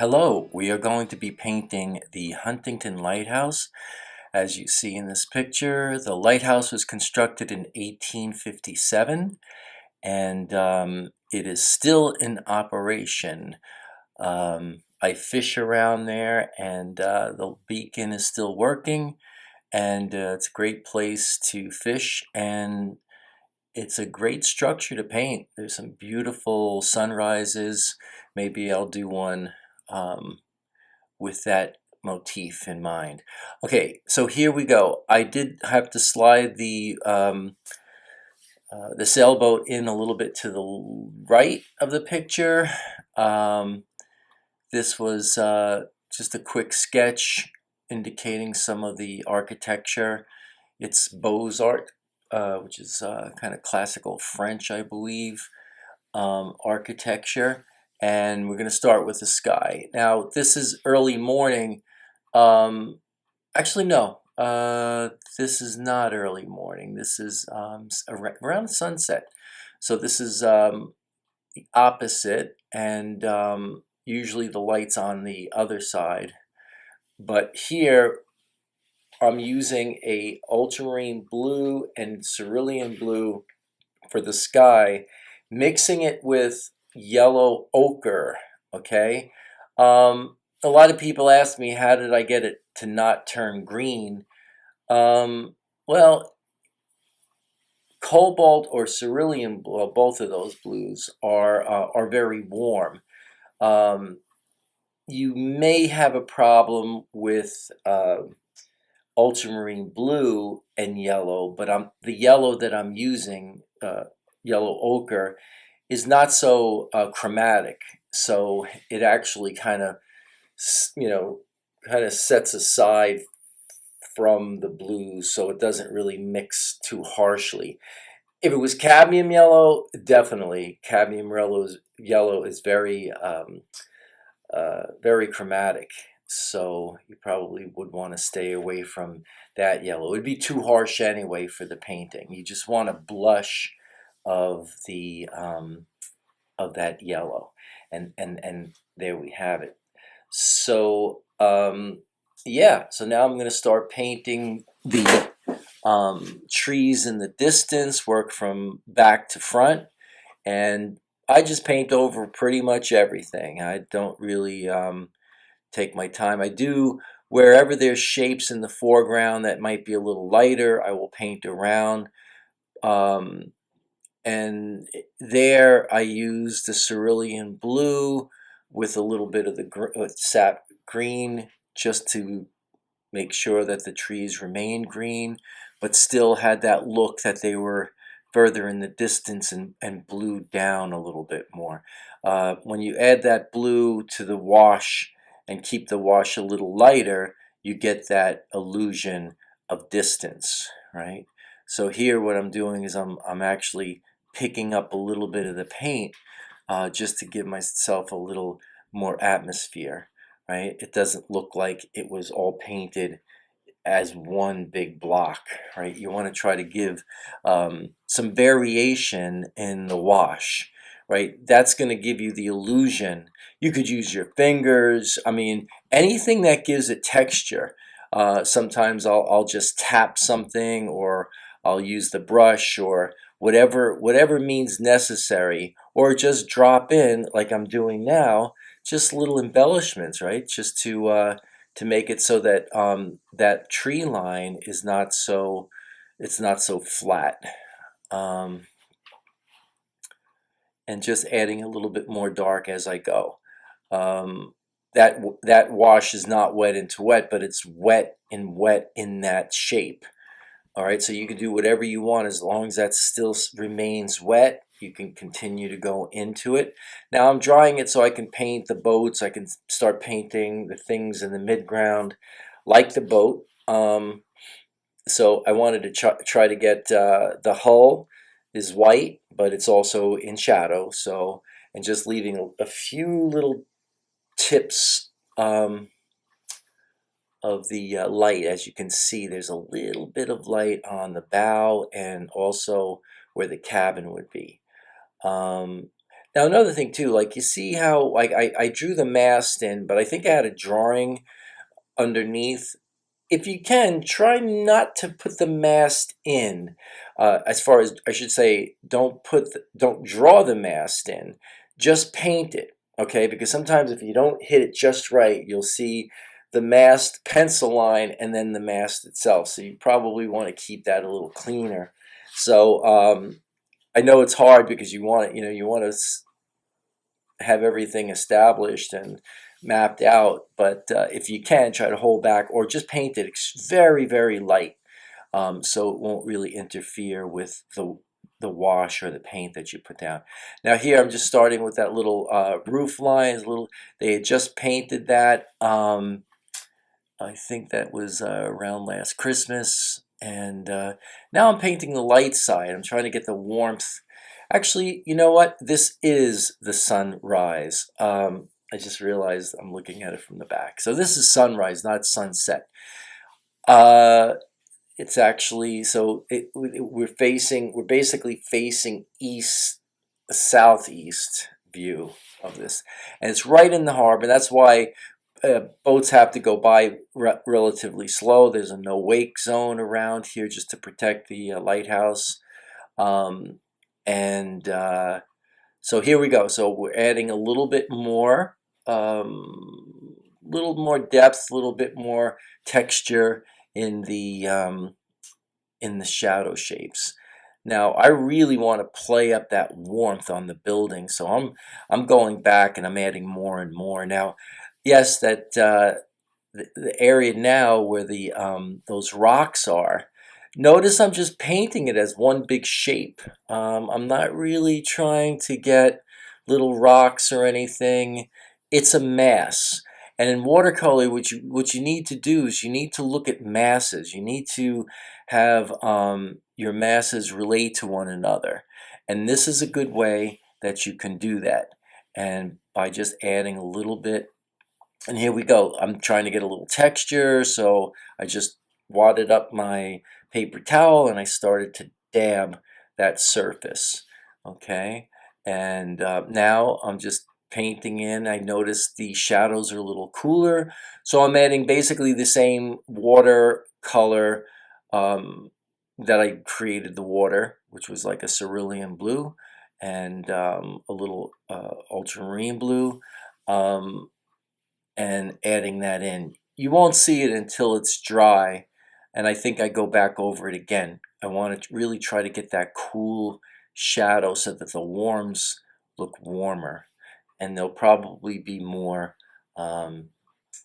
Hello, we are going to be painting the Huntington Lighthouse. As you see in this picture, the lighthouse was constructed in 1857 and it is still in operation. I fish around there and the beacon is still working, and it's a great place to fish, and it's a great structure to paint. There's some beautiful sunrises. Maybe I'll do one with that motif in mind. Okay, so here we go. I did have to slide the sailboat in a little bit to the right of the picture. This was just a quick sketch indicating some of the architecture. It's Beaux-Arts, which is kind of classical French, I believe, architecture. And we're going to start with the sky. Now, this is early morning. Actually, no, this is not early morning. This is around sunset. So this is the opposite, and usually the light's on the other side. But here, I'm using a ultramarine blue and cerulean blue for the sky, mixing it with yellow ochre. Okay, a lot of people ask me, how did I get it to not turn green? Well, cobalt or cerulean blue, both of those blues are very warm. You may have a problem with ultramarine blue and yellow, but the yellow that I'm using, yellow ochre, is not so chromatic, so it actually kind of sets aside from the blues, so it doesn't really mix too harshly. If it was cadmium yellow, definitely cadmium yellow is very very chromatic, so you probably would want to stay away from that yellow. It would be too harsh anyway for the painting. You just want a blush of the of that yellow, and there we have it. So yeah, so now I'm going to start painting the trees in the distance, work from back to front, and I just paint over pretty much everything. I don't really take my time. I do, wherever there's shapes in the foreground that might be a little lighter, I will paint around. And there I use the cerulean blue with a little bit of the sap green, just to make sure that the trees remain green, but still had that look that they were further in the distance and blued down a little bit more. When you add that blue to the wash and keep the wash a little lighter, you get that illusion of distance, right? So here what I'm doing is I'm actually picking up a little bit of the paint just to give myself a little more atmosphere, right? It doesn't look like it was all painted as one big block, right? You want to try to give some variation in the wash, right? That's going to give you the illusion. You could use your fingers. I mean, anything that gives it texture. Sometimes I'll just tap something, or I'll use the brush, or whatever means necessary, or just drop in like I'm doing now, just little embellishments, right? Just to make it so that that tree line is not so, it's not so flat, and just adding a little bit more dark as I go. That wash is not wet into wet, but it's wet in that shape. All right, so you can do whatever you want as long as that still remains wet. You can continue to go into it. Now I'm drying it so I can paint the boats. I can start painting the things in the midground, like the boat. So I wanted to try to get the hull is white, but it's also in shadow. So, and just leaving a few little tips of the light. As you can see, there's a little bit of light on the bow and also where the cabin would be. Now another thing too, like you see how like I drew the mast in, but I think I had a drawing underneath. If you can, try not to put the mast in. As far as I should say, don't draw the mast in. Just paint it, okay? Because sometimes if you don't hit it just right, you'll see the mast pencil line and then the mast itself. So you probably want to keep that a little cleaner. So I know it's hard because you want it, you want to have everything established and mapped out, but if you can, try to hold back or just paint it very, very light, so it won't really interfere with the wash or the paint that you put down. Now here I'm just starting with that little roof lines. They had just painted that. I think that was around last Christmas, and now I'm painting the light side. I'm trying to get the warmth. Actually, you know what? This is the sunrise. I just realized I'm looking at it from the back. So this is sunrise, not sunset. Uh, it's actually we're basically facing east, southeast view of this, and it's right in the harbor. That's why boats have to go by relatively slow. There's a no wake zone around here just to protect the lighthouse. Um, and so here we go. So we're adding a little more depth, a little bit more texture in the shadow shapes. Now I really want to play up that warmth on the building, so I'm going back and I'm adding more and more. Now, yes, that the area now where the those rocks are. Notice I'm just painting it as one big shape. I'm not really trying to get little rocks or anything. It's a mass. And in watercolor, what you need to do is you need to look at masses. You need to have your masses relate to one another. And this is a good way that you can do that. And by just adding a little bit, and here we go. I'm trying to get a little texture, so I just wadded up my paper towel and I started to dab that surface. Okay, and now I'm just painting in. I noticed the shadows are a little cooler, so I'm adding basically the same watercolor that I created the water, which was like a cerulean blue and a little ultramarine blue. Um, and adding that in. You won't see it until it's dry, and I think I go back over it again. I want to really try to get that cool shadow so that the warms look warmer, and there'll probably be more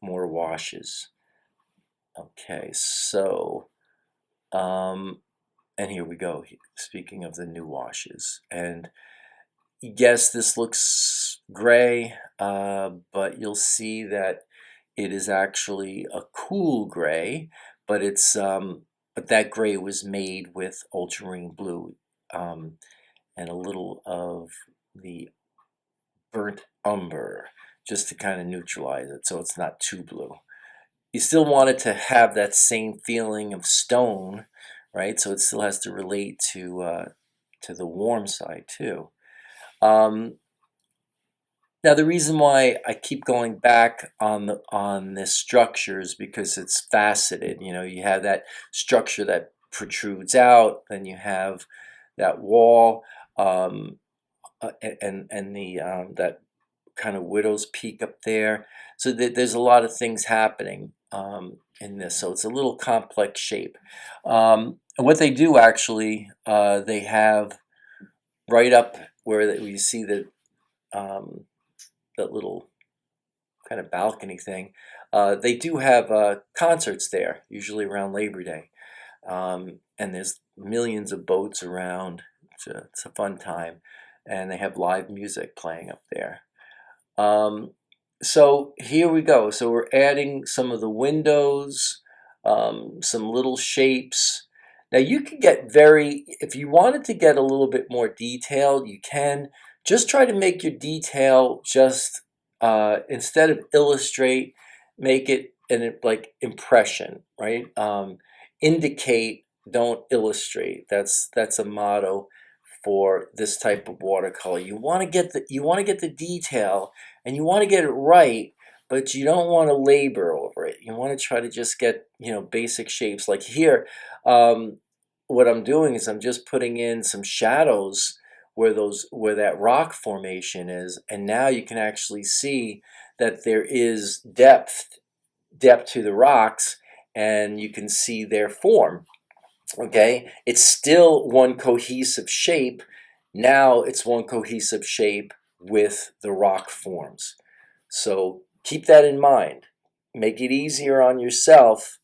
washes. Okay, so and here we go. Speaking of the new washes, and yes, this looks gray, but you'll see that it is actually a cool gray, but but that gray was made with ultramarine blue, and a little of the burnt umber just to kind of neutralize it so it's not too blue. You still want it to have that same feeling of stone, right? So it still has to relate to the warm side too. Um, Now the reason why I keep going back on this structure is because it's faceted. You have that structure that protrudes out, then you have that wall, and the that kind of widow's peak up there. So there's a lot of things happening in this. So it's a little complex shape. And what they do actually, they have right up where you see um, that little kind of balcony thing. They do have concerts there, usually around Labor Day. And there's millions of boats around. It's a fun time. And they have live music playing up there. So here we go. So we're adding some of the windows, some little shapes. Now you can if you wanted to get a little bit more detailed, you can. Just try to make your detail just, instead of illustrate, make it like impression, right? Indicate, don't illustrate. That's a motto for this type of watercolor. You want to get the detail, and you want to get it right, but you don't want to labor over it. You want to try to just get, basic shapes. Like here, what I'm doing is I'm just putting in some shadows where that rock formation is, and now you can actually see that there is depth to the rocks, and you can see their form. Okay, it's still one cohesive shape. Now it's one cohesive shape with the rock forms. So keep that in mind. Make it easier on yourself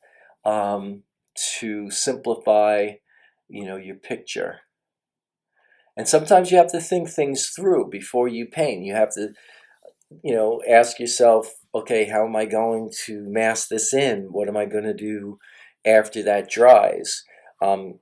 to simplify, your picture. And sometimes you have to think things through before you paint. You have to, ask yourself, okay, how am I going to mask this in? What am I going to do after that dries? And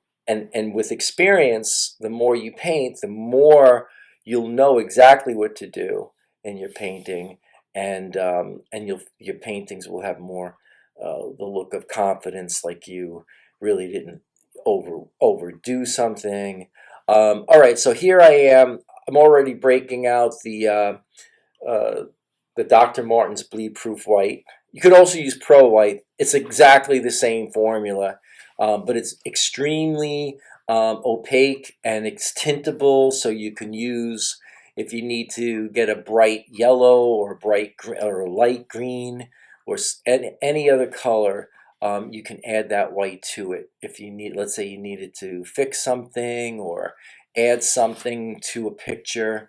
with experience, the more you paint, the more you'll know exactly what to do in your painting, and your paintings will have more the look of confidence, like you really didn't overdo something. All right, so here I am. I'm already breaking out uh, the Dr. Martens Bleed Proof White. You could also use Pro White. It's exactly the same formula, but it's extremely opaque, and it's tintable, so you can use, if you need to get a bright yellow or or a light green or any other color, you can add that white to it. If you need, let's say you needed to fix something or add something to a picture,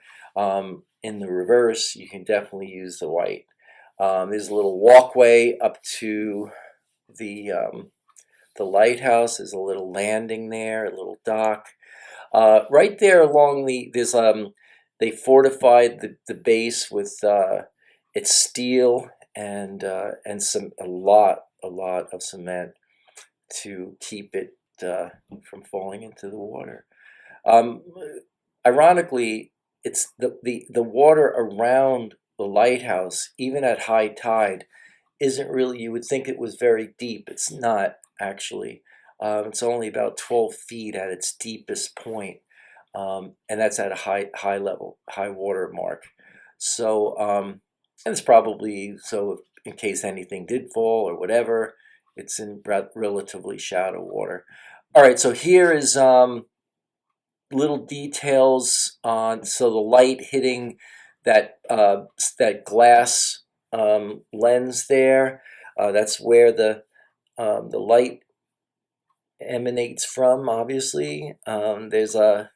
in the reverse, you can definitely use the white. There's a little walkway up to the lighthouse. There's a little landing there, a little dock. Right there along they fortified the base with it's steel and a lot of cement to keep it from falling into the water. Um, Ironically, it's the water around the lighthouse, even at high tide, isn't really, you would think it was very deep. It's not, actually. It's only about 12 feet at its deepest point, and that's at a high level, high water mark. So, and it's probably so in case anything did fall or whatever, it's in relatively shallow water. All right, so here is little details on, so the light hitting that glass lens there. That's where the light emanates from. Obviously, it's a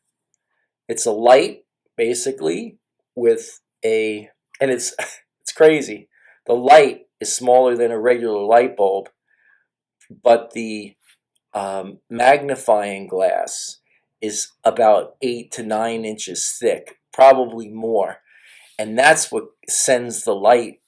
light basically with and it's it's crazy. The light is smaller than a regular light bulb, but the magnifying glass is about 8 to 9 inches thick, probably more, and that's what sends the light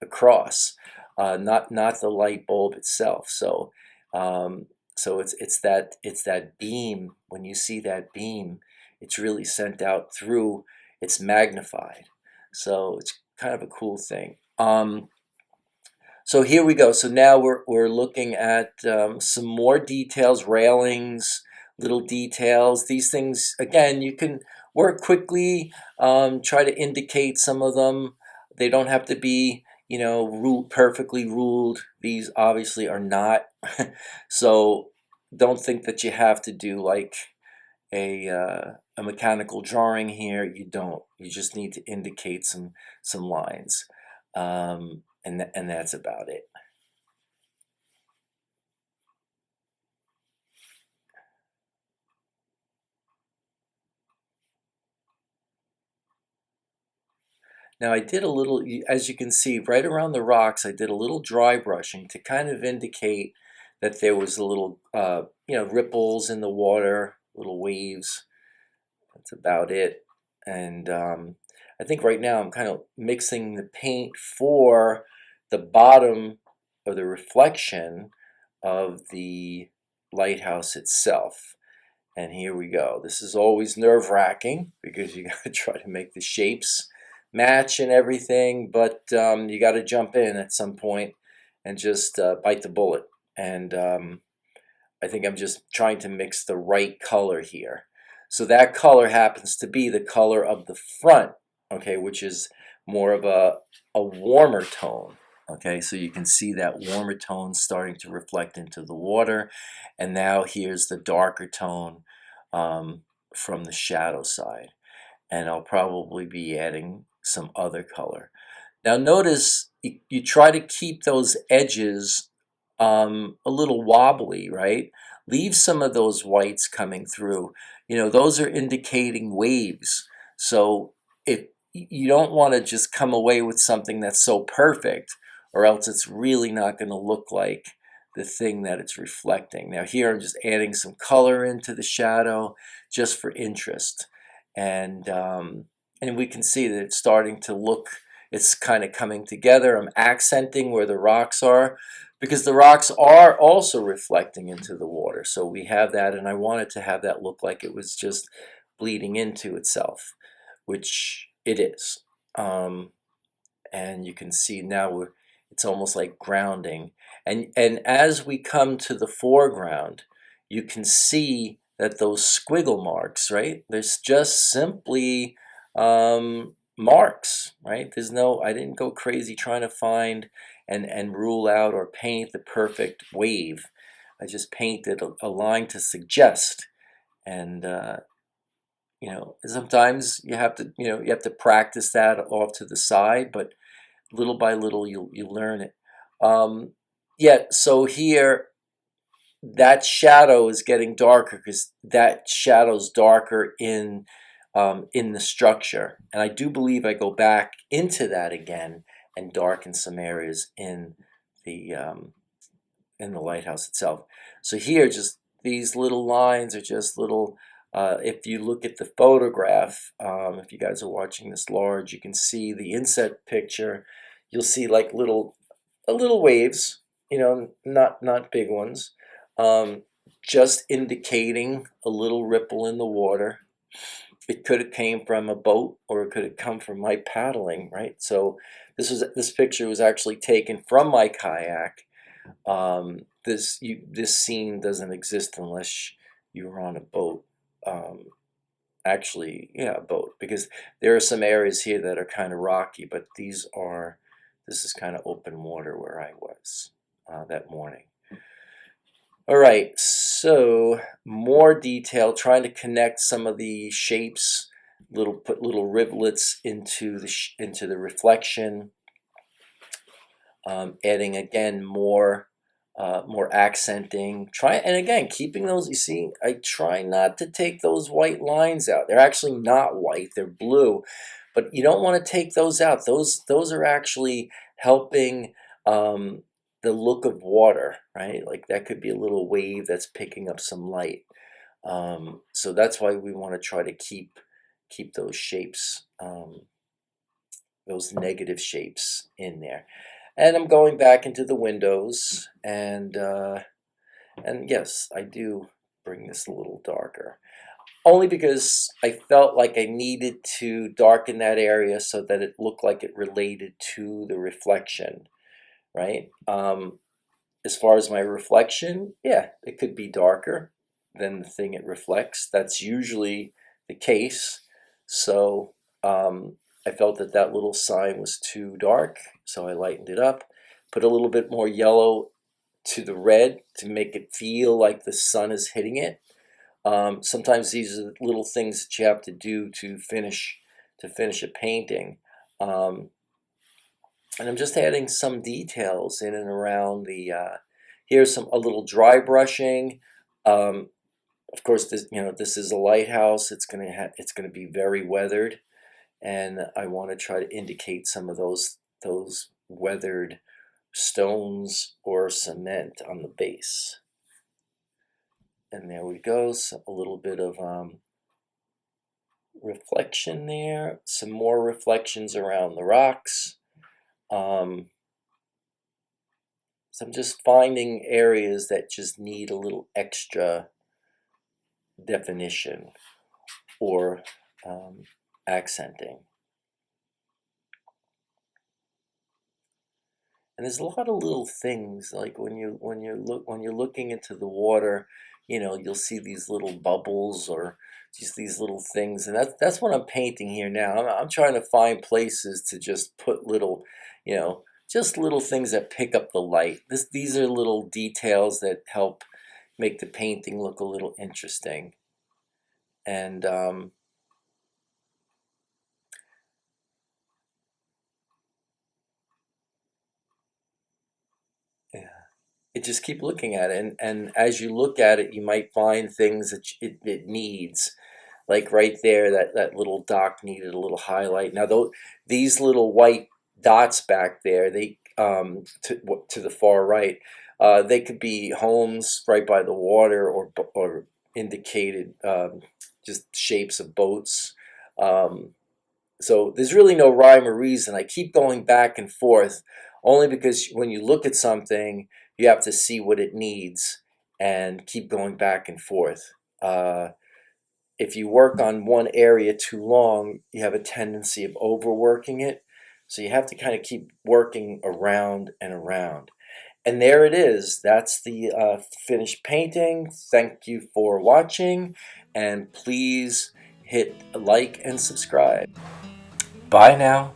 across, not the light bulb itself. So it's that beam. When you see that beam, it's really sent out through. It's magnified, so it's kind of a cool thing. So here we go. So now we're looking at some more details, railings, little details. These things, again, you can work quickly, try to indicate some of them. They don't have to be, perfectly ruled. These obviously are not. So don't think that you have to do like a mechanical drawing here. You don't. You just need to indicate some lines. And that's about it. Now I did a little, as you can see, right around the rocks, I did a little dry brushing to kind of indicate that there was a little, ripples in the water, little waves. That's about it. And I think right now I'm kind of mixing the paint for the bottom of the reflection of the lighthouse itself. And here we go. This is always nerve-wracking because you got to try to make the shapes match and everything, but you got to jump in at some point and just bite the bullet. And I think I'm just trying to mix the right color here. So that color happens to be the color of the front, okay, which is more of a warmer tone. Okay, so you can see that warmer tone starting to reflect into the water, and now here's the darker tone from the shadow side. And I'll probably be adding some other color. Now notice you try to keep those edges a little wobbly, right? Leave some of those whites coming through. You know, those are indicating waves. So if you don't want to just come away with something that's so perfect, or else it's really not going to look like the thing that it's reflecting. Now here I'm just adding some color into the shadow just for interest. And we can see that it's starting to look, it's kind of coming together. I'm accenting where the rocks are, because the rocks are also reflecting into the water. So we have that, and I wanted to have that look like it was just bleeding into itself, which it is. And you can see now it's almost like grounding. And as we come to the foreground, you can see that those squiggle marks, right? There's just simply marks, right? There's no, I didn't go crazy trying to find and rule out or paint the perfect wave. I just painted a line to suggest. And you know, sometimes you have to, you have to practice that off to the side, but little by little you learn it. Yeah, so here that shadow is getting darker because that shadow's darker in the structure, and I do believe I go back into that again and darken some areas in the lighthouse itself. So here, just these little lines are just little. If you look at the photograph, if you guys are watching this large, you can see the inset picture. You'll see like little waves, not big ones, just indicating a little ripple in the water. It could have came from a boat, or it could have come from my paddling, right? So this picture was actually taken from my kayak. This scene doesn't exist unless you were on a boat. Actually, yeah, a boat, because there are some areas here that are kind of rocky, but this is kind of open water where I was that morning. All right, so more detail, trying to connect some of the shapes, put little rivulets into the reflection, adding again more accenting. And again, keeping those. You see, I try not to take those white lines out. They're actually not white; they're blue, but you don't want to take those out. Those are actually helping the look of water, right? Like that could be a little wave that's picking up some light. So that's why we want to try to keep those shapes, those negative shapes in there. And I'm going back into the windows, and yes, I do bring this a little darker, only because I felt like I needed to darken that area so that it looked like it related to the reflection, right? As far as my reflection, yeah, it could be darker than the thing it reflects. That's usually the case. So I felt that that little sign was too dark, so I lightened it up, put a little bit more yellow to the red to make it feel like the sun is hitting it. Sometimes these are little things that you have to do to finish a painting. And I'm just adding some details in and around the. Here's a little dry brushing. Of course, this is a lighthouse. It's gonna be very weathered, and I want to try to indicate some of those weathered stones or cement on the base. And there we go. So a little bit of reflection there. Some more reflections around the rocks. So I'm just finding areas that just need a little extra definition or accenting. And there's a lot of little things, like when you're looking into the water, you'll see these little bubbles or just these little things, and that's what I'm painting here now. I'm trying to find places to just put little, just little things that pick up the light. These are little details that help make the painting look a little interesting. And yeah, just keep looking at it, and as you look at it, you might find things that it needs. Like right there, that little dock needed a little highlight. Now, though, these little white dots back there, they to the far right, they could be homes right by the water, or indicated just shapes of boats. So there's really no rhyme or reason. I keep going back and forth only because when you look at something, you have to see what it needs and keep going back and forth. If you work on one area too long, you have a tendency of overworking it. So you have to kind of keep working around and around. And there it is. That's the finished painting. Thank you for watching, and please hit like and subscribe. Bye now.